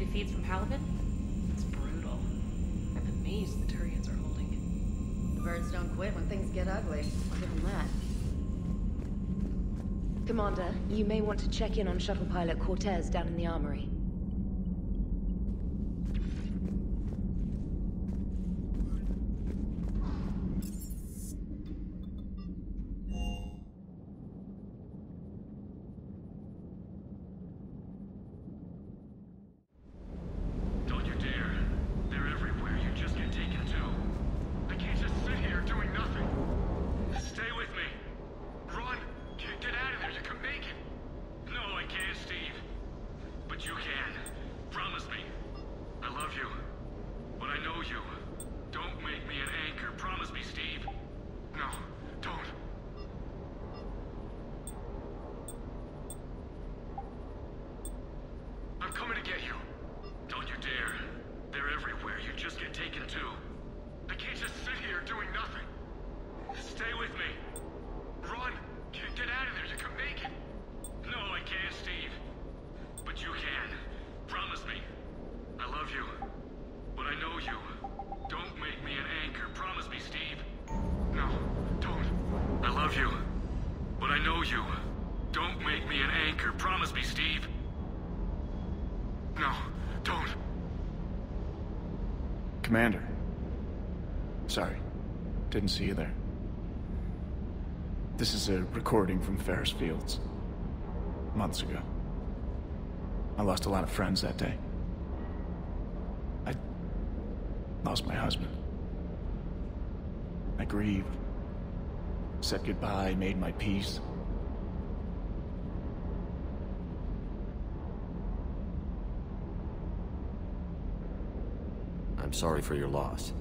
defeats from Paladin? It's brutal. I'm amazed the Turians are holding. The birds don't quit when things get ugly. I'll give them that. Commander, you may want to check in on shuttle pilot Cortez down in the armory. Commander. Sorry, didn't see you there. This is a recording from Ferris Fields. Months ago. I lost a lot of friends that day. I lost my husband. I grieved. Said goodbye, made my peace. I'm sorry for your loss.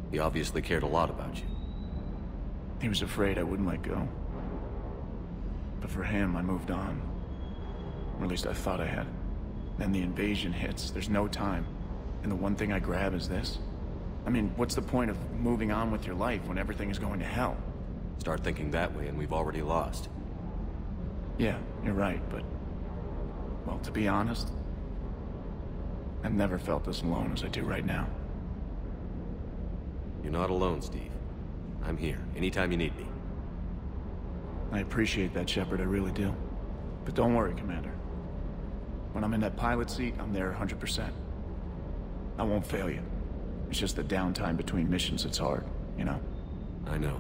He obviously cared a lot about you. He was afraid I wouldn't let go. But for him, I moved on. Or at least I thought I had. Then the invasion hits, there's no time. And the one thing I grab is this. I mean, what's the point of moving on with your life when everything is going to hell? Start thinking that way and we've already lost. Yeah, you're right, but... well, to be honest, I've never felt this alone as I do right now. You're not alone, Steve. I'm here, anytime you need me. I appreciate that, Shepard, I really do. But don't worry, Commander. When I'm in that pilot seat, I'm there 100%. I won't fail you. It's just the downtime between missions that's hard, you know? I know.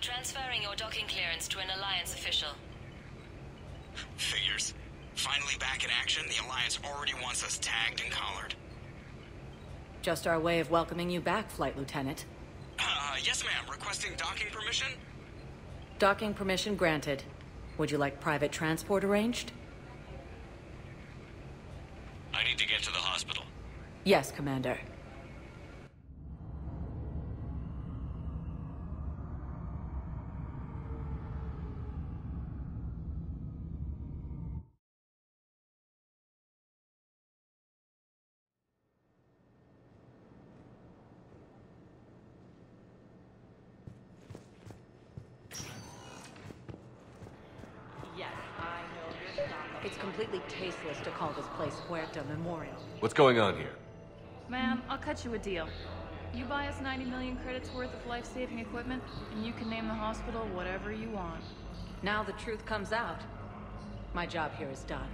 Transferring your docking clearance to an Alliance official. Figures. Finally back in action, the Alliance already wants us tagged and collared. Just our way of welcoming you back, Flight Lieutenant. Yes ma'am, requesting docking permission? Docking permission granted. Would you like private transport arranged? I need to get to the hospital. Yes, Commander. It's completely tasteless to call this place Puerto Memorial. What's going on here? Ma'am, I'll cut you a deal. You buy us 90 million credits worth of life-saving equipment, and you can name the hospital whatever you want. Now the truth comes out. My job here is done.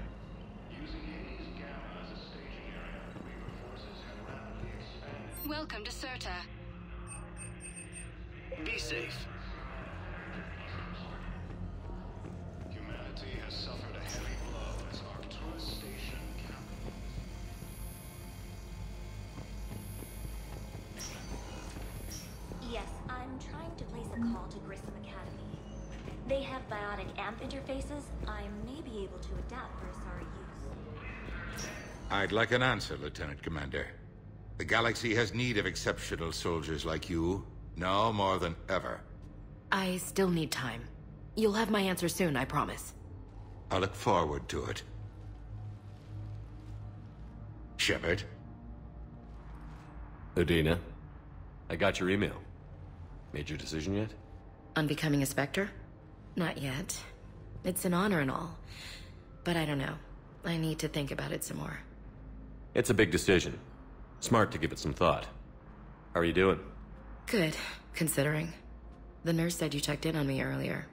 Welcome to Serta. Be safe. Humanity has suffered a heavy blow as Arcturus Station captive. Yes, I'm trying to place a call to Grissom Academy. They have biotic amp interfaces. I may be able to adapt for SR use. I'd like an answer, Lieutenant Commander. The galaxy has need of exceptional soldiers like you, now more than ever. I still need time. You'll have my answer soon, I promise. I look forward to it. Shepard? Udina, I got your email. Made your decision yet? On becoming a Spectre? Not yet. It's an honor and all. But I don't know. I need to think about it some more. It's a big decision. Smart to give it some thought. How are you doing? Good, considering. The nurse said you checked in on me earlier.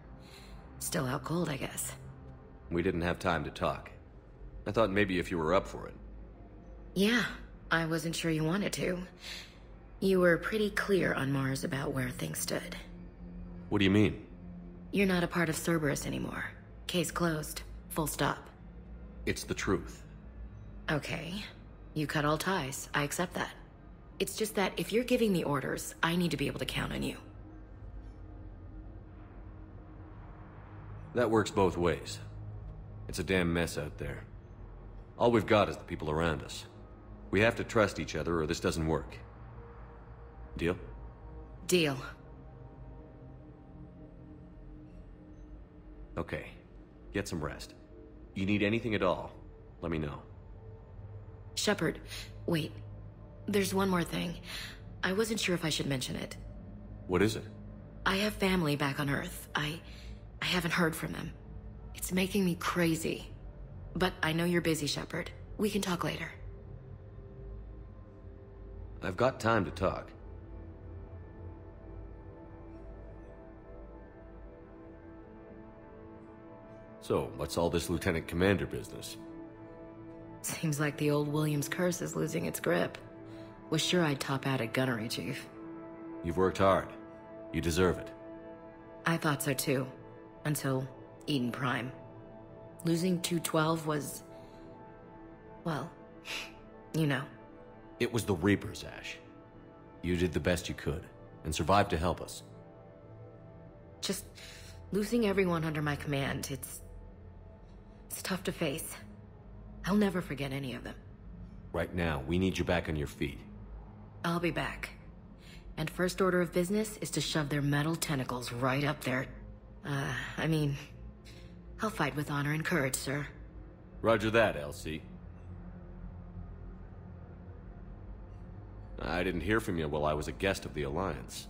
Still out cold, I guess. We didn't have time to talk. I thought maybe if you were up for it. Yeah, I wasn't sure you wanted to. You were pretty clear on Mars about where things stood. What do you mean? You're not a part of Cerberus anymore. Case closed. Full stop. It's the truth. Okay. You cut all ties. I accept that. It's just that if you're giving me orders, I need to be able to count on you. That works both ways. It's a damn mess out there. All we've got is the people around us. We have to trust each other or this doesn't work. Deal? Deal. Okay. Get some rest. You need anything at all, let me know. Shepard, wait. There's one more thing. I wasn't sure if I should mention it. What is it? I have family back on Earth. I haven't heard from them. It's making me crazy. But I know you're busy, Shepard. We can talk later. I've got time to talk. So, what's all this Lieutenant Commander business? Seems like the old Williams curse is losing its grip. Was sure I'd top out at gunnery, Chief. You've worked hard. You deserve it. I thought so too. Until Eden Prime. Losing 212 was... well, you know. It was the Reapers, Ash. You did the best you could, and survived to help us. Just losing everyone under my command, it's tough to face. I'll never forget any of them. Right now, we need you back on your feet. I'll be back. And first order of business is to shove their metal tentacles right up there. I mean, I'll fight with honor and courage, sir. Roger that, LC. I didn't hear from you while I was a guest of the Alliance.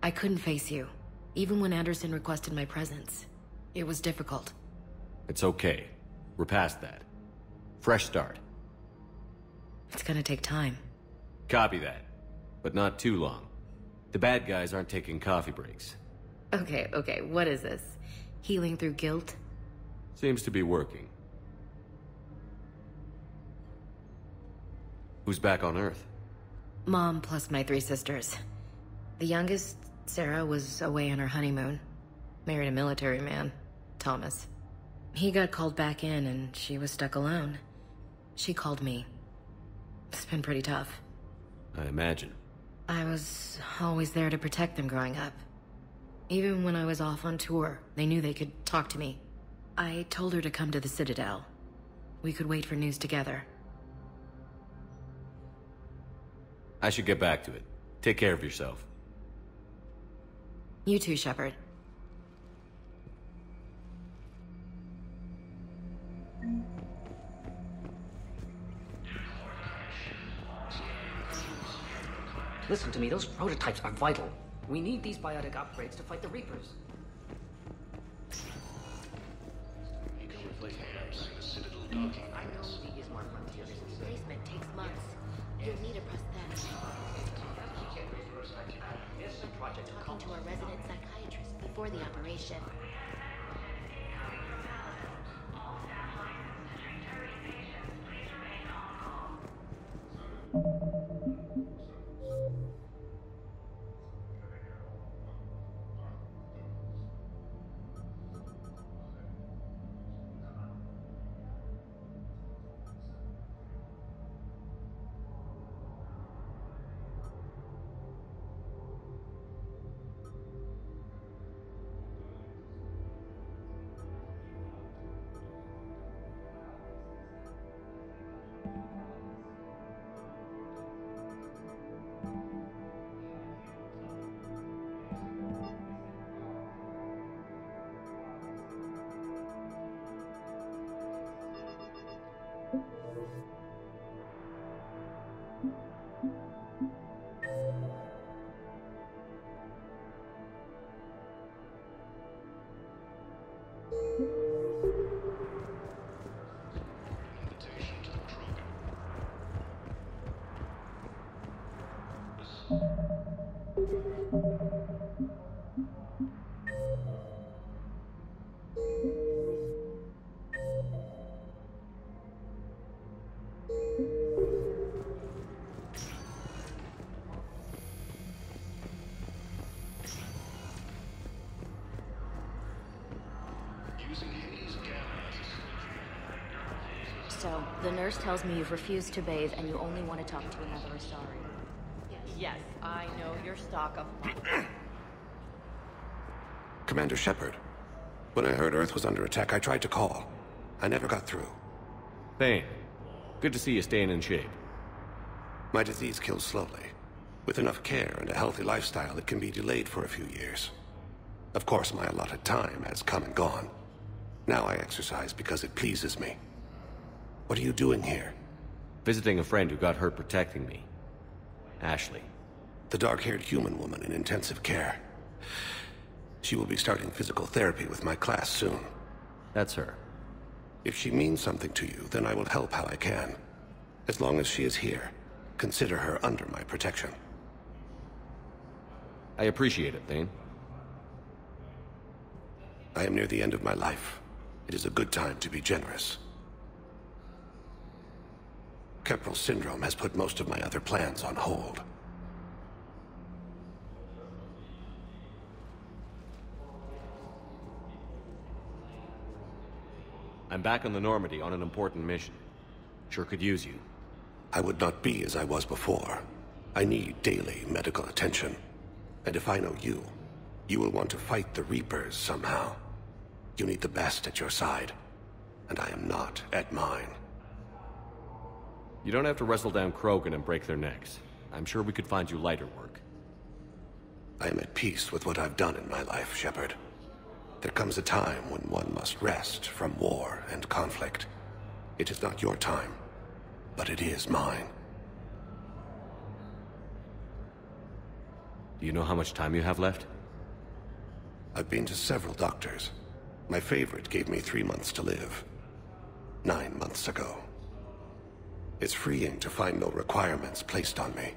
I couldn't face you, even when Anderson requested my presence. It was difficult. It's okay. We're past that. Fresh start. It's gonna take time. Copy that. But not too long. The bad guys aren't taking coffee breaks. Okay, what is this? Healing through guilt? Seems to be working. Who's back on Earth? Mom plus my 3 sisters. The youngest, Sarah was away on her honeymoon. Married a military man, Thomas. He got called back in and she was stuck alone. She called me. It's been pretty tough. I imagine. I was always there to protect them growing up. Even when I was off on tour, they knew they could talk to me. I told her to come to the Citadel. We could wait for news together. I should get back to it. Take care of yourself. You too, Shepard. Listen to me, those prototypes are vital. We need these biotic upgrades to fight the Reapers. You can replace maps in the Citadel I docking know points. the Smart Frontiers replacement takes months. You'll need a prosthetic. Talking to our resident psychiatrist before the operation. Invitation to the Krogan. Using Haze gas. So, the nurse tells me you've refused to bathe and you only want to talk to another Asari. Yes, I know your stock of... Commander Shepard. When I heard Earth was under attack, I tried to call. I never got through. Thane, good to see you staying in shape. My disease kills slowly. With enough care and a healthy lifestyle, it can be delayed for a few years. Of course, my allotted time has come and gone. Now I exercise because it pleases me. What are you doing here? Visiting a friend who got hurt protecting me. Ashley. The dark-haired human woman in intensive care. She will be starting physical therapy with my class soon. That's her. If she means something to you, then I will help how I can. As long as she is here, consider her under my protection. I appreciate it, Thane. I am near the end of my life. It is a good time to be generous. Kepral syndrome has put most of my other plans on hold. I'm back on the Normandy on an important mission. Sure could use you. I would not be as I was before. I need daily medical attention. And if I know you, you will want to fight the Reapers somehow. You need the best at your side, and I am not at mine. You don't have to wrestle down Krogan and break their necks. I'm sure we could find you lighter work. I am at peace with what I've done in my life, Shepard. There comes a time when one must rest from war and conflict. It is not your time, but it is mine. Do you know how much time you have left? I've been to several doctors. My favorite gave me 3 months to live. 9 months ago. It's freeing to find no requirements placed on me.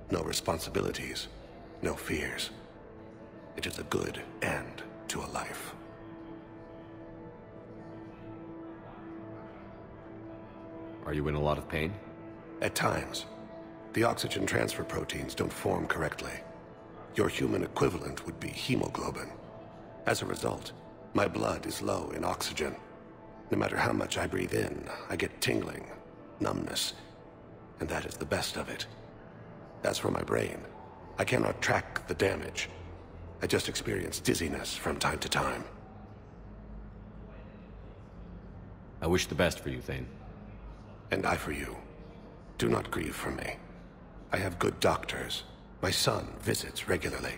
No responsibilities. No fears. It is a good end to a life. Are you in a lot of pain? At times. The oxygen transfer proteins don't form correctly. Your human equivalent would be hemoglobin. As a result, my blood is low in oxygen. No matter how much I breathe in, I get tingling, numbness, and that is the best of it. As for my brain, I cannot track the damage. I just experience dizziness from time to time. I wish the best for you, Thane. And I for you. Do not grieve for me. I have good doctors. My son visits regularly.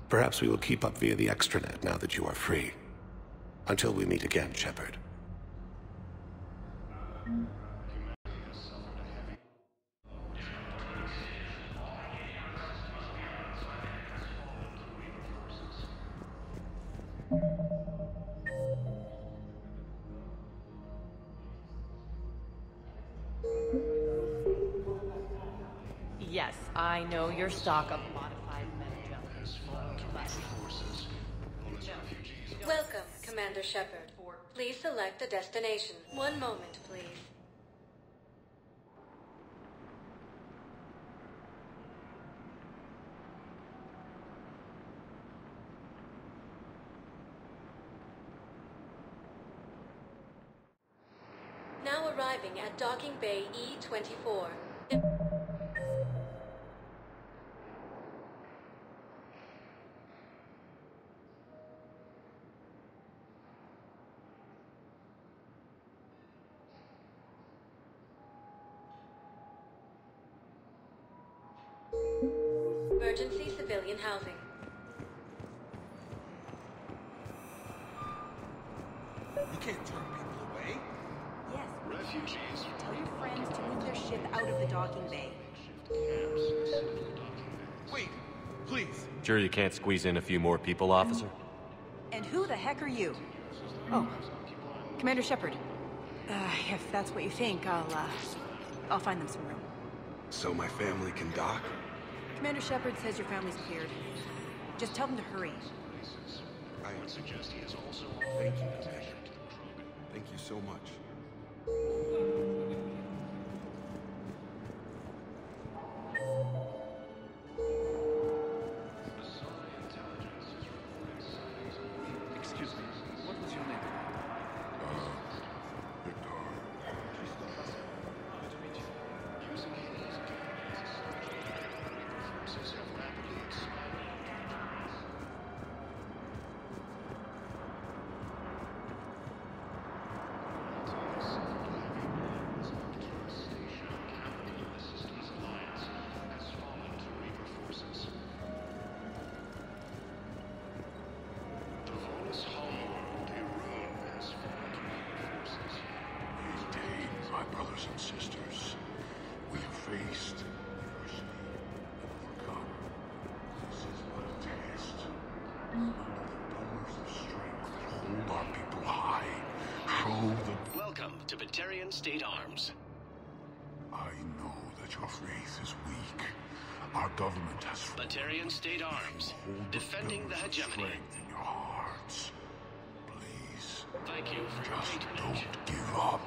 Perhaps we will keep up via the extranet now that you are free. Until we meet again, Shepard. Yes, I know your stock of modified metagel. Welcome, Commander Shepard. Please select a destination. One moment, please. Now arriving at Docking Bay E-24. Emergency civilian housing. You can't turn people away. Yes. Refugees. Tell your friends to move their ship out of the docking bay. Wait, please. Sure you can't squeeze in a few more people, officer? And who the heck are you? Oh, Commander Shepard. If that's what you think, I'll find them some room. So my family can dock? Commander Shepard says your family's cleared. Just tell them to hurry. I would suggest he is also. Thank you, Commander. Thank you so much. Excuse me, what was your name? Victor. Good to meet you. Using these forces have rapidly expanded. And sisters, we have faced adversity and overcome. This is but a test. Under the pillars of strength that hold our people high, show the... Welcome to Batarian State Arms. I know that your faith is weak. Our government has... Batarian State Arms, defending the hegemony. Strength in your hearts. Please. Thank you for your Just patronage. don't give up.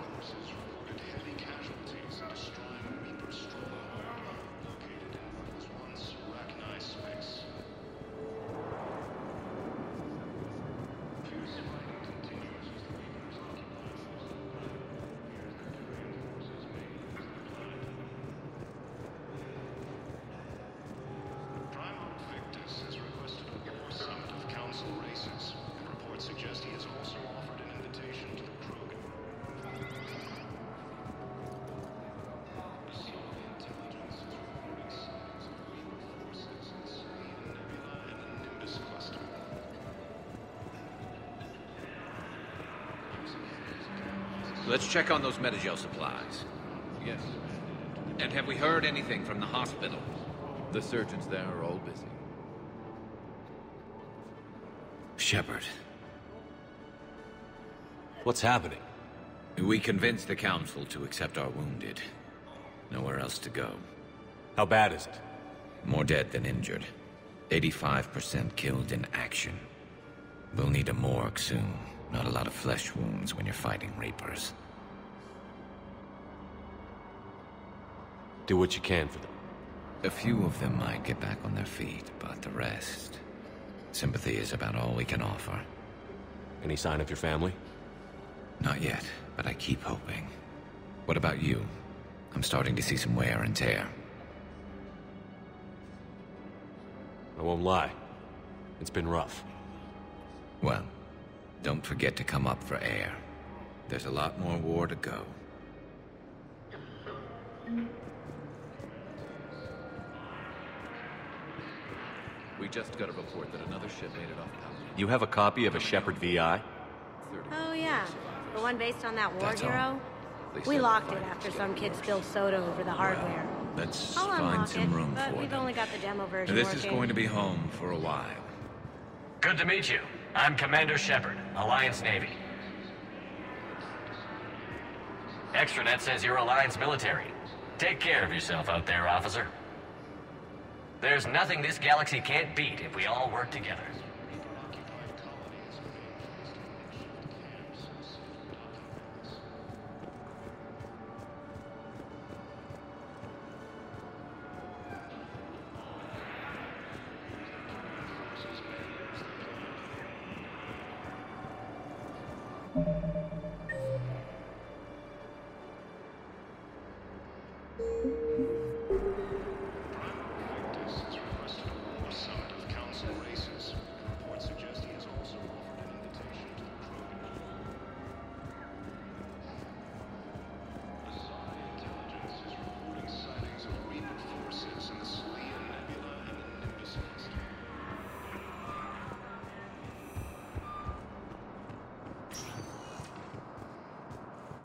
Heavy casualties destroying Reaper stronghold located in what was once Rachni space. Fierce fighting continues as the Reapers occupy Primarch Victus has requested a war summit of council races, and reports suggest he has also offered an invitation to the Krogan. Let's check on those metagel supplies. Yes. And have we heard anything from the hospital? The surgeons there are all busy. Shepard. What's happening? We convinced the Council to accept our wounded. Nowhere else to go. How bad is it? More dead than injured. 85% killed in action. We'll need a morgue soon. Not a lot of flesh wounds when you're fighting Reapers. Do what you can for them. A few of them might get back on their feet, but the rest... sympathy is about all we can offer. Any sign of your family? Not yet, but I keep hoping. What about you? I'm starting to see some wear and tear. I won't lie. It's been rough. Well, don't forget to come up for air. There's a lot more war to go. We just got a report that another ship made it off Paladin. You have a copy of a Shepard VI? Oh yeah, the one based on that war That's hero? We locked it after some kid spilled soda over the hardware. Let's I'll find unlock some it, room but for we've them. only got the demo version This working. is going to be home for a while. Good to meet you. I'm Commander Shepard, Alliance Navy. Extranet says you're Alliance military. Take care of yourself out there, officer. There's nothing this galaxy can't beat if we all work together.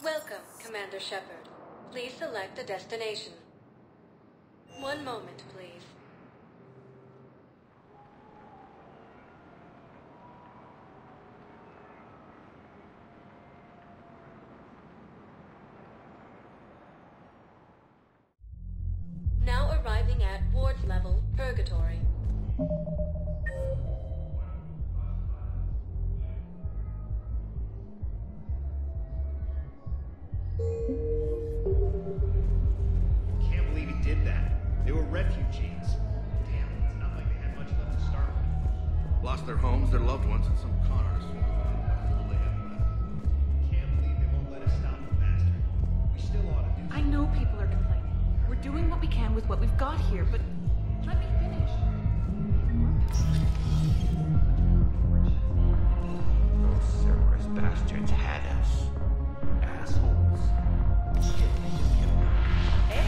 Welcome, Commander Shepard. Please select a destination. One moment, please. Now arriving at ward level, Purgatory. Can't believe he did that. They were refugees. Damn, it's not like they had much left to start with. Lost their homes, their loved ones, and some cars. All they have left. Can't believe they won't let us stop the bastard. We still ought to do I know people are complaining. We're doing what we can with what we've got here, but let me finish. Those Cerberus bastards had us. Assholes. Hey,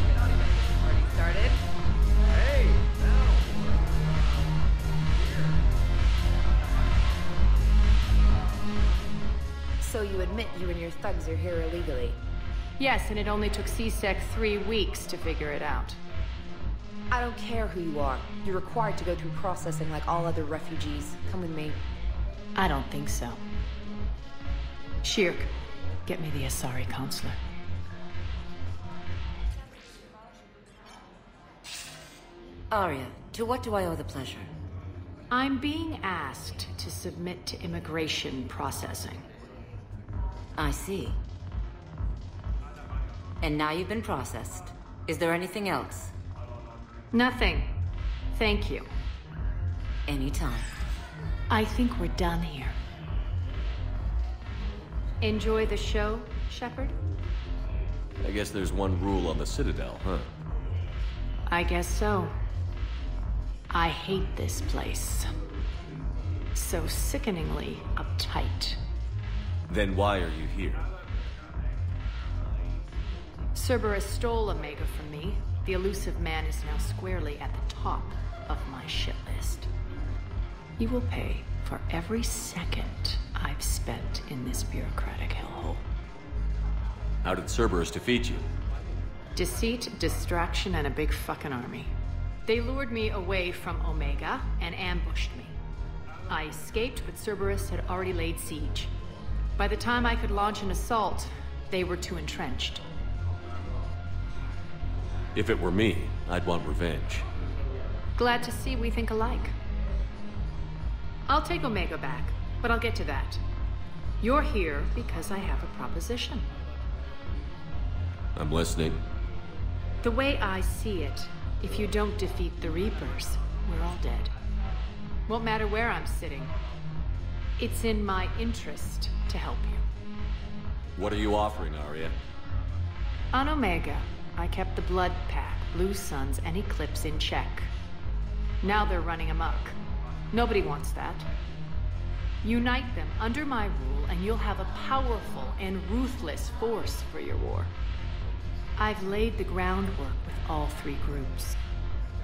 we're not even getting the party started. Hey, now. So you admit you and your thugs are here illegally? Yes, and it only took C-Sec 3 weeks to figure it out. I don't care who you are. You're required to go through processing like all other refugees. Come with me. I don't think so. Shirk, get me the Asari counselor. Arya, to what do I owe the pleasure? I'm being asked to submit to immigration processing. I see. And now you've been processed. Is there anything else? Nothing. Thank you. Anytime. I think we're done here. Enjoy the show, Shepard? I guess there's one rule on the Citadel, huh? I guess so. I hate this place. So sickeningly uptight. Then why are you here? Cerberus stole Omega from me. The elusive man is now squarely at the top of my shit list. He will pay for every second I've spent in this bureaucratic hellhole. How did Cerberus defeat you? Deceit, distraction, and a big fucking army. They lured me away from Omega and ambushed me. I escaped, but Cerberus had already laid siege. By the time I could launch an assault, they were too entrenched. If it were me, I'd want revenge. Glad to see we think alike. I'll take Omega back, but I'll get to that. You're here because I have a proposition. I'm listening. The way I see it, If you don't defeat the Reapers, we're all dead. Won't matter where I'm sitting. It's in my interest to help you. What are you offering, Arya? On Omega, I kept the Blood Pack, Blue Suns, and Eclipse in check. Now they're running amok. Nobody wants that. Unite them under my rule, and you'll have a powerful and ruthless force for your war. I've laid the groundwork with all three groups.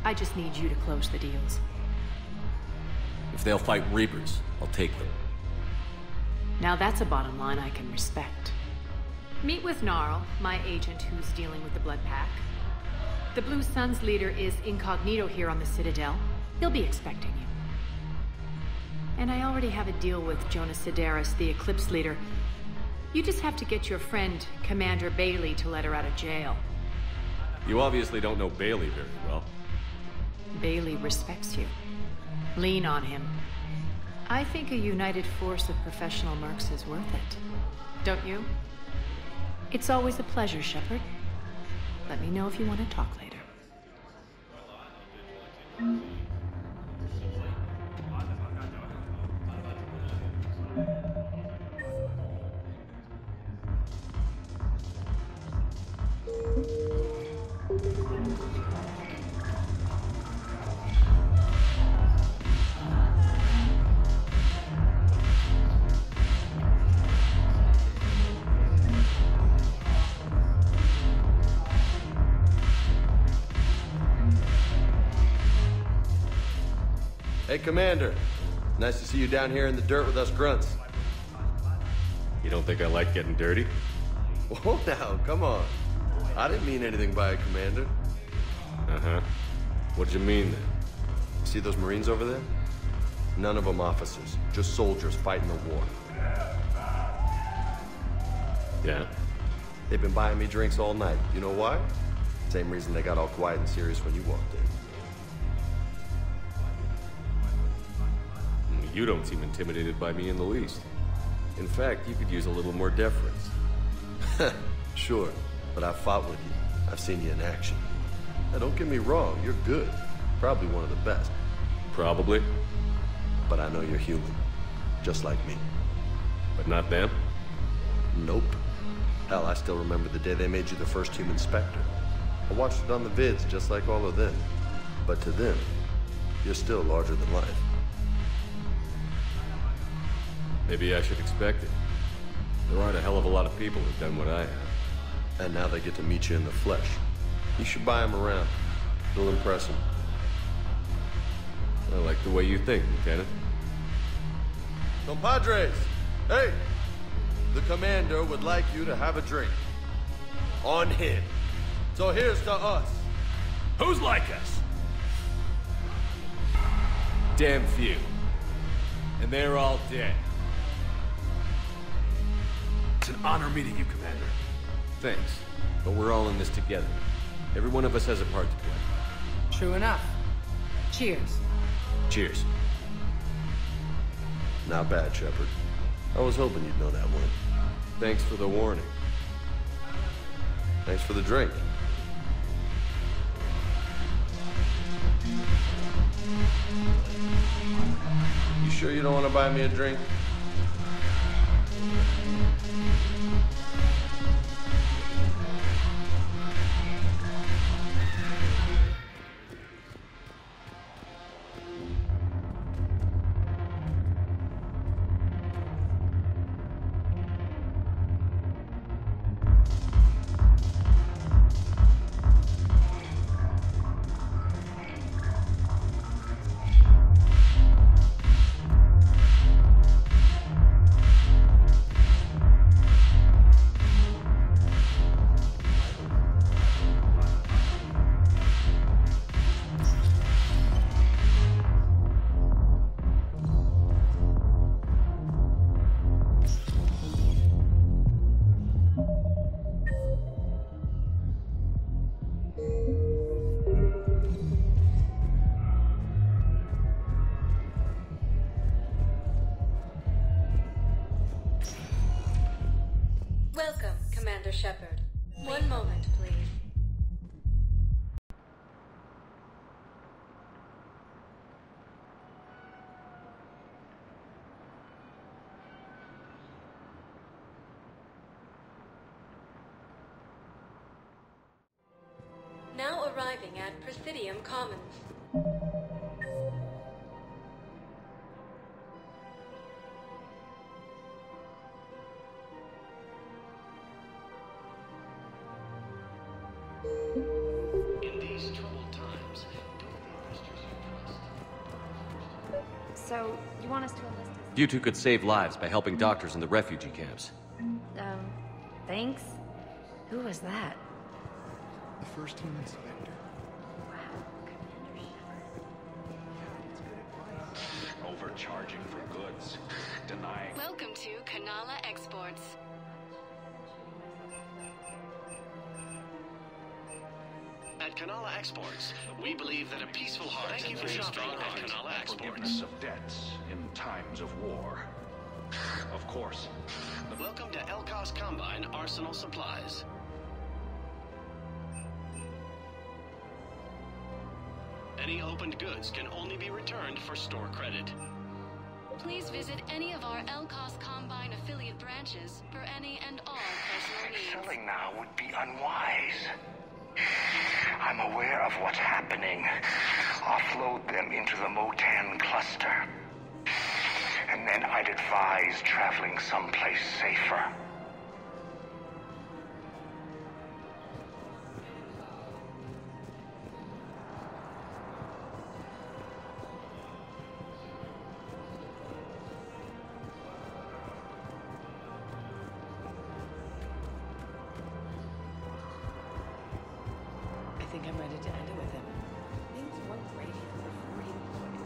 I just need you to close the deals. If they'll fight Reapers, I'll take them. Now that's a bottom line I can respect. Meet with Gnarl, my agent who's dealing with the Blood Pack. The Blue Suns leader is incognito here on the Citadel. He'll be expecting you. And I already have a deal with Jonas Sidaris, the Eclipse leader. You just have to get your friend, Commander Bailey, to let her out of jail. You obviously don't know Bailey very well. Bailey respects you. Lean on him. I think a united force of professional mercs is worth it. Don't you? It's always a pleasure, Shepard. Let me know if you want to talk later. Hey, Commander. Nice to see you down here in the dirt with us grunts. You don't think I like getting dirty? Whoa, now, come on. I didn't mean anything by it, Commander. Uh-huh. What'd you mean, then? See those Marines over there? None of them officers, just soldiers fighting the war. Yeah? They've been buying me drinks all night. You know why? Same reason they got all quiet and serious when you walked in. You don't seem intimidated by me in the least. In fact, you could use a little more deference. Sure, but I've fought with you. I've seen you in action. Now, don't get me wrong, you're good. Probably one of the best. Probably. But I know you're human. Just like me. But not them? Nope. Hell, I still remember the day they made you the first human Spectre. I watched it on the vids just like all of them. But to them, you're still larger than life. Maybe I should expect it. There aren't a hell of a lot of people who've done what I have. And now they get to meet you in the flesh. You should buy them around. It'll impress them. I like the way you think, Lieutenant. Compadres! Hey! The Commander would like you to have a drink. On him. So here's to us. Who's like us? Damn few. And they're all dead. It's an honor meeting you, Commander. Thanks. But we're all in this together. Every one of us has a part to play. True enough. Cheers. Cheers. Not bad, Shepard. I was hoping you'd know that one. Thanks for the warning. Thanks for the drink. You sure you don't want to buy me a drink? Welcome, Commander Shepard. One moment, please. arriving at Presidium Commons. In these troubled times, don't be investors you trust. So, you want us to enlist us? You two could save lives by helping doctors in the refugee camps. Thanks? Who was that? The first team inspector. Overcharging for goods. Denying. Welcome to Kanala Exports. At Kanala Exports, we believe that a peaceful heart. Thank you for shopping at Kanala Exports. Forgiveness of debts in times of war. Of course. Welcome to Elkos Combine Arsenal Supplies. Any opened goods can only be returned for store credit. Please visit any of our Elkos Combine affiliate branches for any and all personal needs. Selling now would be unwise. I'm aware of what's happening. Offload them into the Motan cluster. And then I'd advise traveling someplace safer. I think I might have to end it with him. Things weren't great here for 40 employees.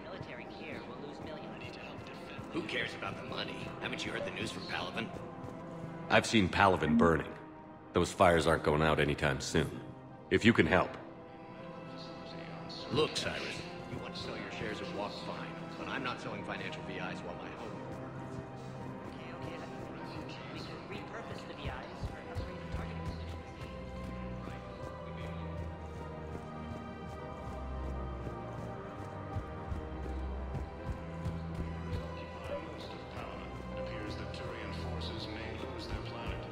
Military care will lose millions. Who cares about the money? Haven't you heard the news from Palaven? I've seen Palaven burning. Those fires aren't going out anytime soon. If you can help. Look, Cyrus, you want to sell your shares at Walk fine, but I'm not selling financial VIs while my home. Okay. We could repurpose the VIs for upgraded targeting positions. Most of Palaven, it appears that Turian forces may lose their planet.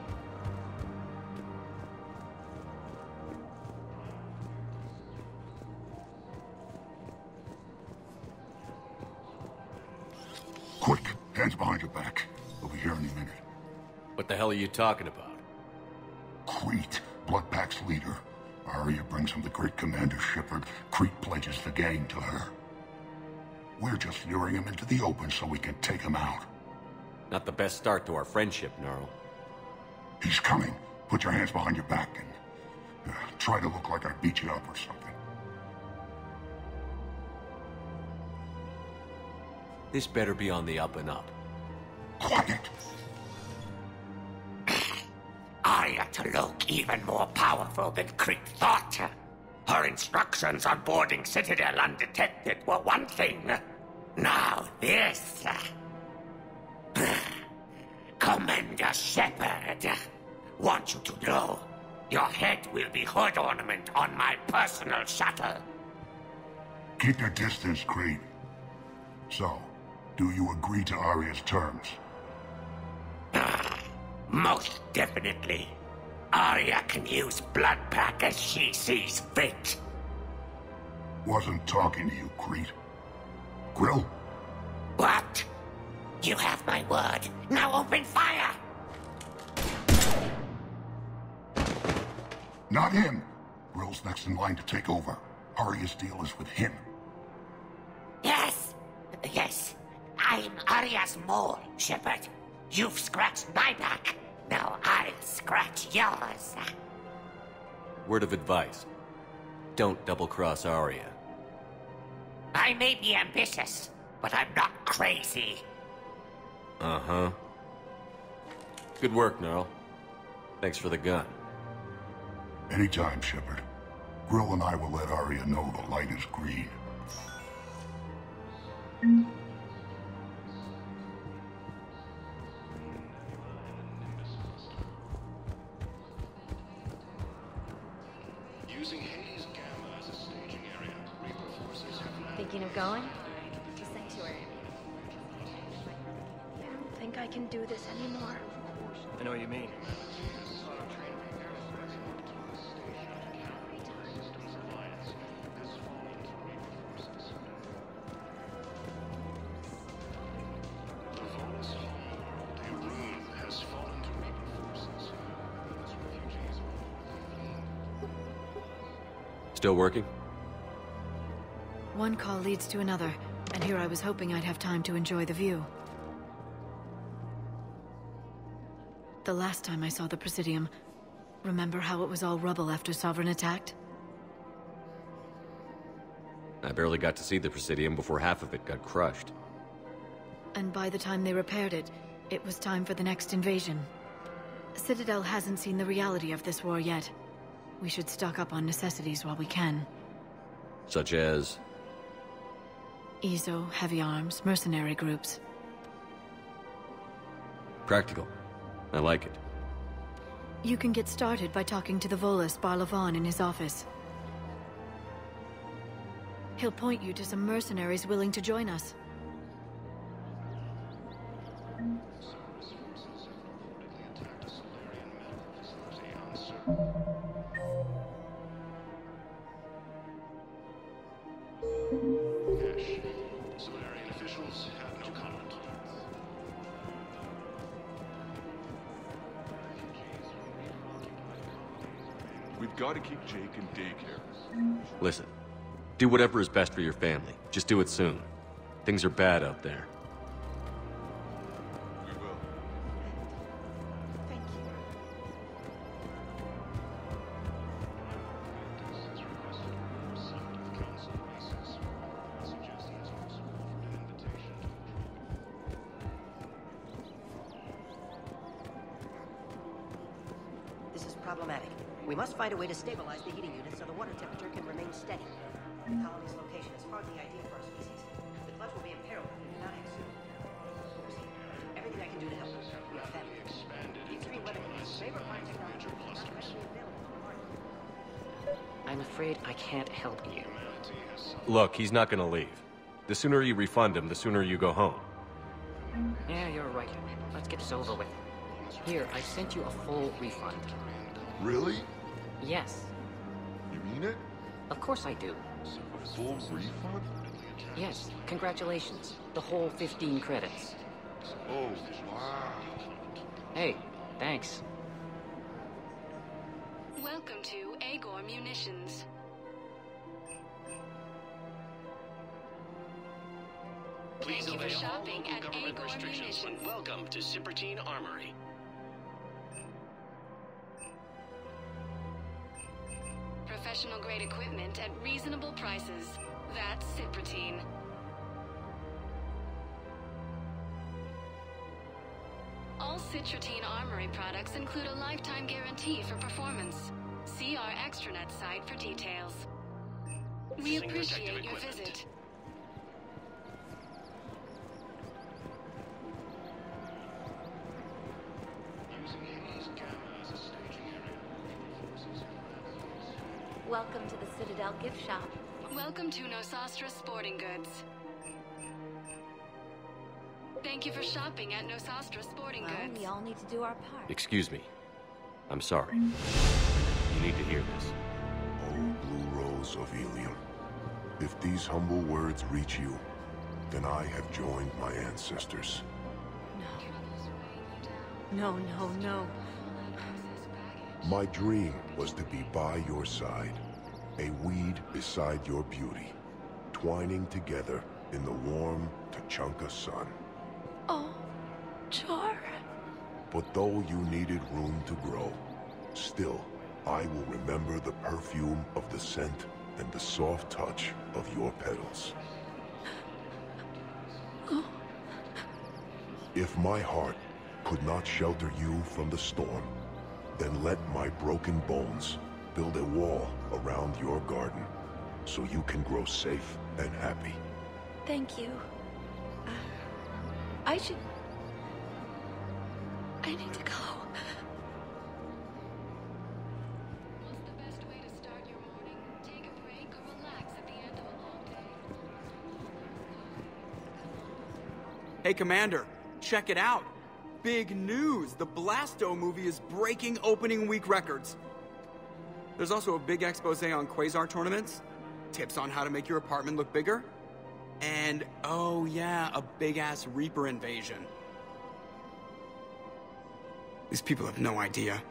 Quick, hands behind your back. We'll be here any minute. What the hell are you talking about? Crete, Bloodpack's leader. Arya brings him the great Commander Shepard. Crete pledges the gang to her. We're just luring him into the open so we can take him out. Not the best start to our friendship, Gnarl. He's coming. Put your hands behind your back and try to look like I beat you up or something. This better be on the up and up. Quiet! Arya to look even more powerful than Crete thought. Her instructions on boarding Citadel undetected were one thing. Now this. Commander Shepard. Want you to know, your head will be hood ornament on my personal shuttle. Keep your distance, Crete. So, do you agree to Arya's terms? Most definitely. Arya can use Bloodpack as she sees fit. Wasn't talking to you, Crete. Grill? What? You have my word. Now open fire! Not him. Grill's next in line to take over. Arya's deal is with him. Yes. I'm Arya's mole, Shepard. You've scratched my back. Now I'll scratch yours. Word of advice. Don't double-cross Arya. I may be ambitious, but I'm not crazy. Uh-huh. Good work, Gnarl. Thanks for the gun. Anytime, Shepard. Grill and I will let Arya know the light is green. Using Hades Gamma as a staging area, Reaper forces have now... Thinking of going? To Sanctuary. I don't think I can do this anymore. I know what you mean. Still working? One call leads to another, and here I was hoping I'd have time to enjoy the view. The last time I saw the Presidium, remember how it was all rubble after Sovereign attacked? I barely got to see the Presidium before half of it got crushed. And by the time they repaired it, it was time for the next invasion. Citadel hasn't seen the reality of this war yet. We should stock up on necessities while we can. Such as? EZO, heavy arms, mercenary groups. Practical. I like it. You can get started by talking to the Volus Barlavon in his office. He'll point you to some mercenaries willing to join us. Solarian officials have no comment. We've got to keep Jake in daycare. Listen, do whatever is best for your family. Just do it soon. Things are bad out there. We will. Thank you. This is problematic. We must find a way to stabilize the heating unit so the water temperature can remain steady. The colony's location is hardly ideal for our species. The clutch will be imperiled if we do not act soon. Oversee, everything I can do to help. We are family. The extreme weather conditions favor our technology. Not readily available on the market. I'm afraid I can't help you. Look, he's not gonna leave. The sooner you refund him, the sooner you go home. Yeah, you're right. Let's get this over with. Here, I sent you a full refund. Really? Yes. You mean it? Of course I do. A full refund? Yes, congratulations. The whole 15 credits. Oh, wow. Hey, thanks. Welcome to Agor Munitions. Please Thank you obey for all shopping local at government Agor restrictions. Munitions. Welcome to Cypertine Armory. Professional grade equipment at reasonable prices. That's Cypertine. All Cypertine Armory products include a lifetime guarantee for performance. See our extranet site for details. We Using appreciate protective your equipment. visit. Welcome to the Citadel gift shop. Welcome to Nosastra Sporting Goods. Thank you for shopping at Nosastra Sporting Well, Goods. we all need to do our part. Excuse me. I'm sorry. You need to hear this. Oh, Blue Rose of Helium. If these humble words reach you, then I have joined my ancestors. No, no, no. My dream was to be by your side, a weed beside your beauty, twining together in the warm Tachanka sun. Oh, Char. But though you needed room to grow, still, I will remember the perfume of the scent and the soft touch of your petals. Oh. If my heart could not shelter you from the storm, then let my broken bones build a wall around your garden so you can grow safe and happy. Thank you. I need to go. What's the best way to start your morning? Take a break or relax at the end of a long day. Hey, Commander, check it out. big news! The Blasto movie is breaking opening week records. There's also a big expose on quasar tournaments, tips on how to make your apartment look bigger, and, oh yeah, a big-ass Reaper invasion. These people have no idea.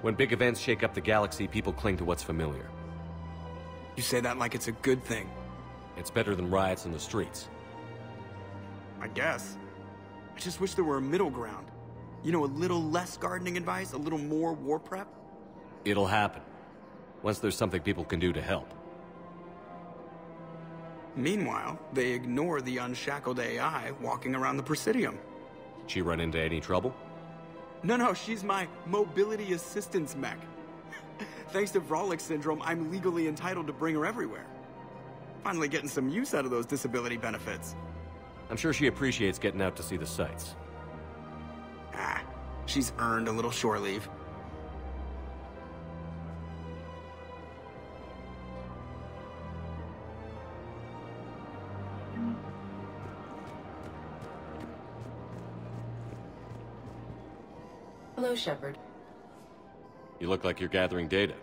When big events shake up the galaxy, people cling to what's familiar. You say that like it's a good thing. It's better than riots in the streets. I guess. I just wish there were a middle ground. You know, a little less gardening advice, a little more war prep. It'll happen. Once there's something people can do to help. Meanwhile, they ignore the unshackled AI walking around the Presidium. Did she run into any trouble? No, she's my mobility assistance mech. Thanks to Vrolic syndrome, I'm legally entitled to bring her everywhere. Finally getting some use out of those disability benefits. I'm sure she appreciates getting out to see the sights. She's earned a little shore leave. Hello, Shepard. You look like you're gathering data.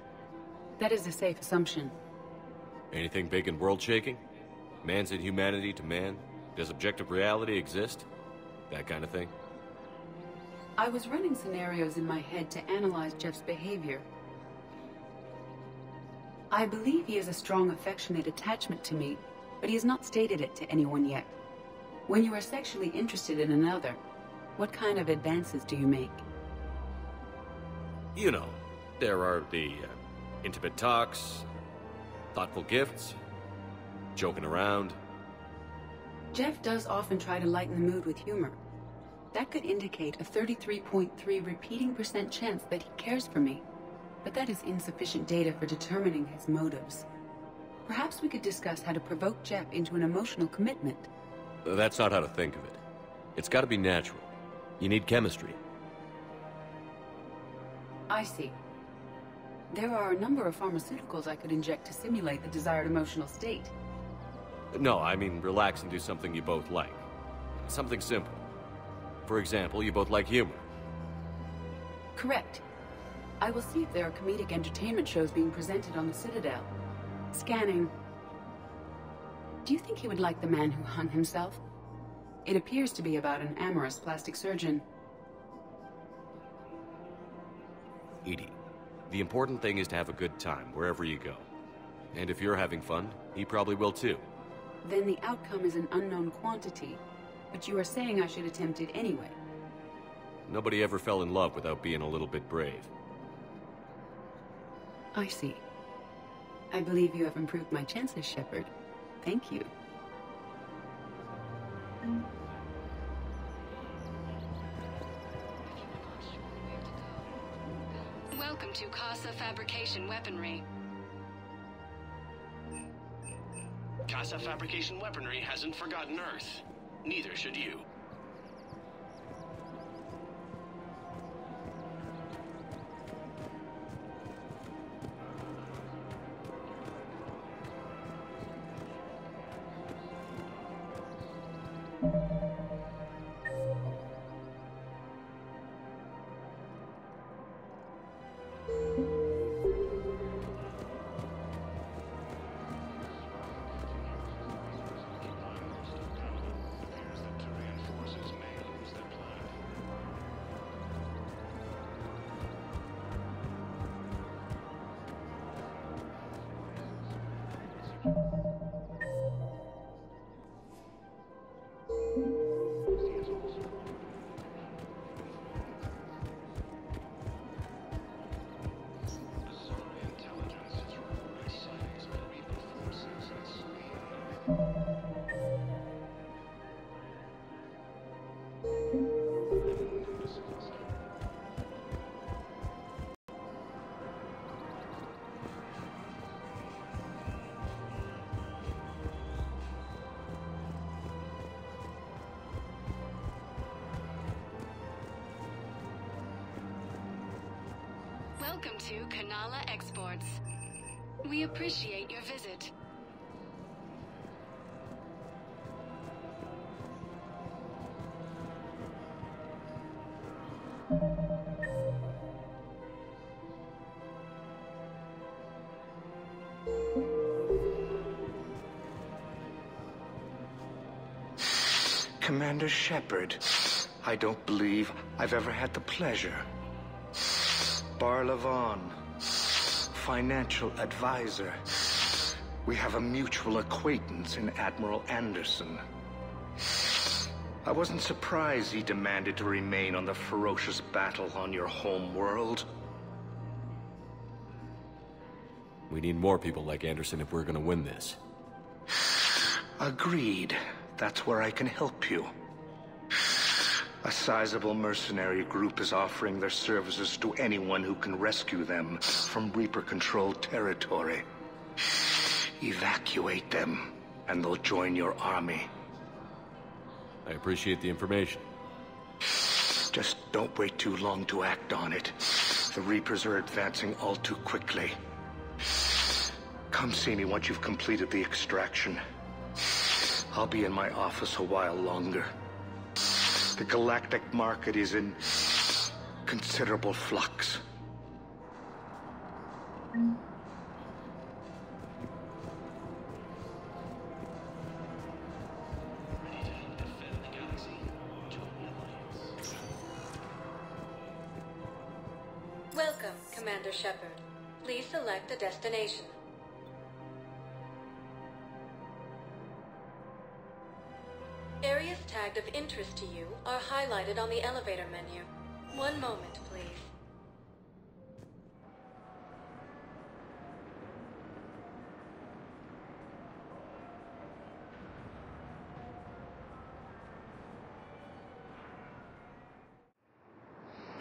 That is a safe assumption. Anything big and world-shaking? Man's inhumanity to man? Does objective reality exist? That kind of thing? I was running scenarios in my head to analyze Jeff's behavior. I believe he has a strong affectionate attachment to me, but he has not stated it to anyone yet. When you are sexually interested in another, what kind of advances do you make? You know, there are the intimate talks, thoughtful gifts, joking around. Jeff does often try to lighten the mood with humor. That could indicate a 33.3 repeating % chance that he cares for me. But that is insufficient data for determining his motives. Perhaps we could discuss how to provoke Jeff into an emotional commitment. That's not how to think of it. It's got to be natural. You need chemistry. I see. There are a number of pharmaceuticals I could inject to simulate the desired emotional state. No, I mean relax and do something you both like. Something simple. For example, you both like humor. Correct. I will see if there are comedic entertainment shows being presented on the Citadel. Scanning. Do you think he would like The Man Who Hung Himself? It appears to be about an amorous plastic surgeon. Edie, the important thing is to have a good time wherever you go. And if you're having fun, he probably will too. Then the outcome is an unknown quantity, but you are saying I should attempt it anyway. Nobody ever fell in love without being a little bit brave. I see. I believe you have improved my chances, Shepard. Thank you. Welcome to Casa Fabrication Weaponry. Casa Fabrication Weaponry hasn't forgotten Earth. Neither should you. Welcome to Kanala Exports. We appreciate your visit. Commander Shepard, I don't believe I've ever had the pleasure. Barlavon, financial advisor. We have a mutual acquaintance in Admiral Anderson. I wasn't surprised he demanded to remain on the ferocious battle on your home world. We need more people like Anderson if we're gonna win this. Agreed. That's where I can help you. A sizable mercenary group is offering their services to anyone who can rescue them from Reaper-controlled territory. Evacuate them, and they'll join your army. I appreciate the information. Just don't wait too long to act on it. The Reapers are advancing all too quickly. Come see me once you've completed the extraction. I'll be in my office a while longer. The galactic market is in considerable flux. Welcome, Commander Shepard. Please select a destination. Areas tagged of interest to you are highlighted on the elevator menu. One moment, please.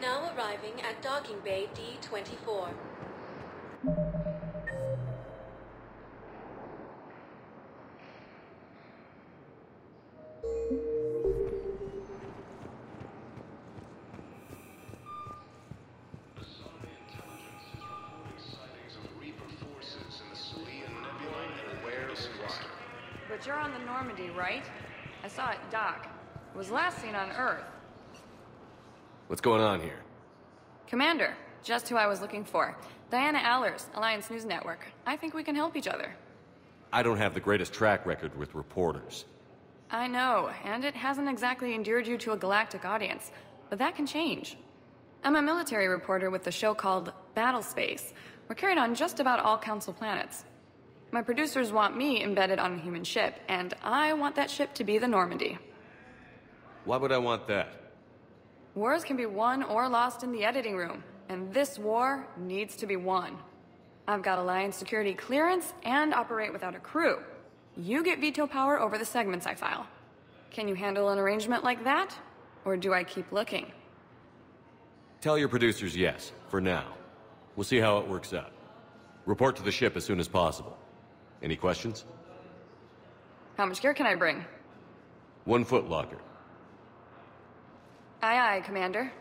Now arriving at docking bay D-24. But you're on the Normandy, right? I saw it dock. It was last seen on Earth. What's going on here? Commander, just who I was looking for. Diana Allers, Alliance News Network. I think we can help each other. I don't have the greatest track record with reporters. I know, and it hasn't exactly endeared you to a galactic audience. But that can change. I'm a military reporter with a show called Battle Space. We're carried on just about all Council planets. My producers want me embedded on a human ship, and I want that ship to be the Normandy. Why would I want that? Wars can be won or lost in the editing room, and this war needs to be won. I've got Alliance security clearance and operate without a crew. You get veto power over the segments I file. Can you handle an arrangement like that? Or do I keep looking? Tell your producers yes, for now. We'll see how it works out. Report to the ship as soon as possible. Any questions? How much gear can I bring? 1 foot locker. Aye, aye, Commander.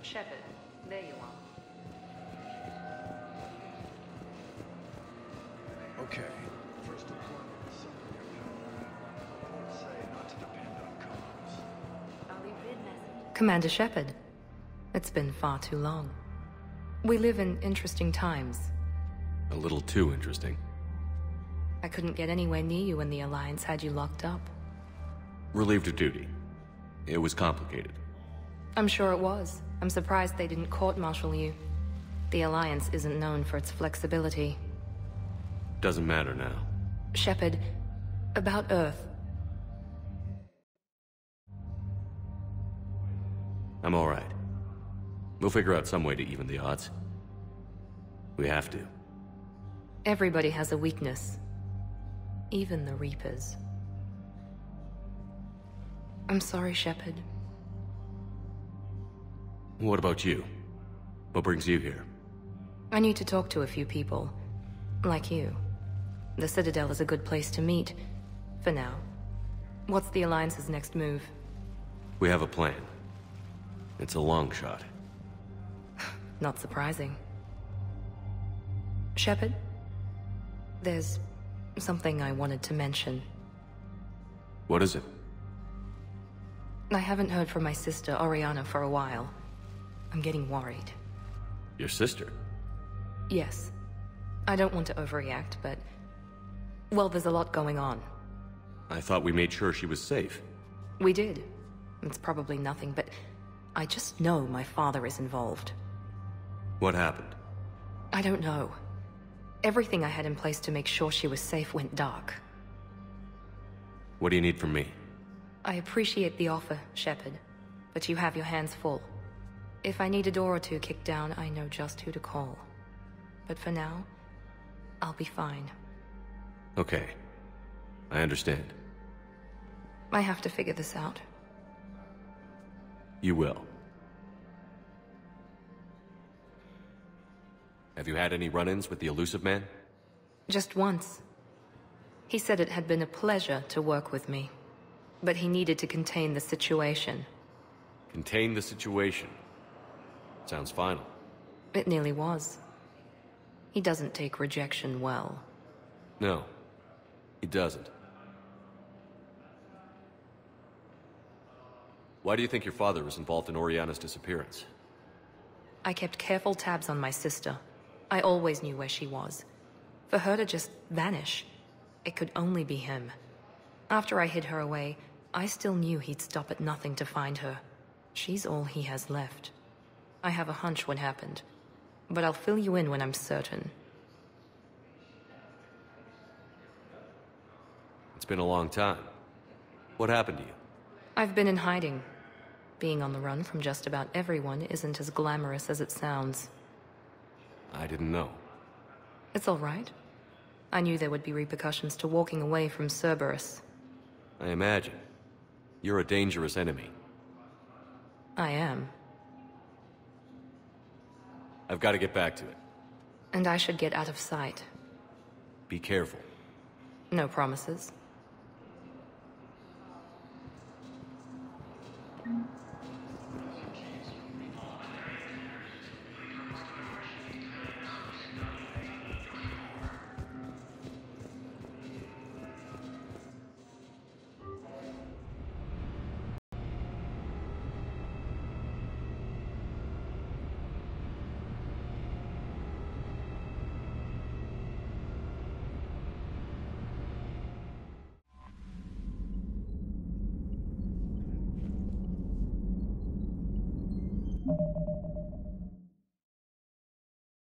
Shepard, there you are. Okay. First deployment is something I would say not to depend on comms. I'll leave vid message. Commander Shepard, it's been far too long. We live in interesting times. A little too interesting. I couldn't get anywhere near you when the Alliance had you locked up. Relieved of duty. It was complicated. I'm sure it was. I'm surprised they didn't court-martial you. The Alliance isn't known for its flexibility. Doesn't matter now. Shepard, about Earth. I'm all right. We'll figure out some way to even the odds. We have to. Everybody has a weakness. Even the Reapers. I'm sorry, Shepard. What about you? What brings you here? I need to talk to a few people. Like you. The Citadel is a good place to meet. For now. What's the Alliance's next move? We have a plan. It's a long shot. Not surprising. Shepard? There's something I wanted to mention. What is it? I haven't heard from my sister, Oriana, for a while. I'm getting worried. Your sister? Yes. I don't want to overreact, but... well, there's a lot going on. I thought we made sure she was safe. We did. It's probably nothing, but... I just know my father is involved. What happened? I don't know. Everything I had in place to make sure she was safe went dark. What do you need from me? I appreciate the offer, Shepard, but you have your hands full. If I need a door or two kicked down, I know just who to call. But for now, I'll be fine. Okay. I understand. I have to figure this out. You will. Have you had any run-ins with the Elusive Man? Just once. He said it had been a pleasure to work with me, but he needed to contain the situation. Contain the situation. Sounds final. It nearly was. He doesn't take rejection well. No, he doesn't. Why do you think your father was involved in Oriana's disappearance? I kept careful tabs on my sister. I always knew where she was. For her to just vanish, it could only be him. After I hid her away, I still knew he'd stop at nothing to find her. She's all he has left. I have a hunch what happened, but I'll fill you in when I'm certain. It's been a long time. What happened to you? I've been in hiding. Being on the run from just about everyone isn't as glamorous as it sounds. I didn't know. It's all right. I knew there would be repercussions to walking away from Cerberus. I imagine. You're a dangerous enemy. I am. I've got to get back to it. And I should get out of sight. Be careful. No promises.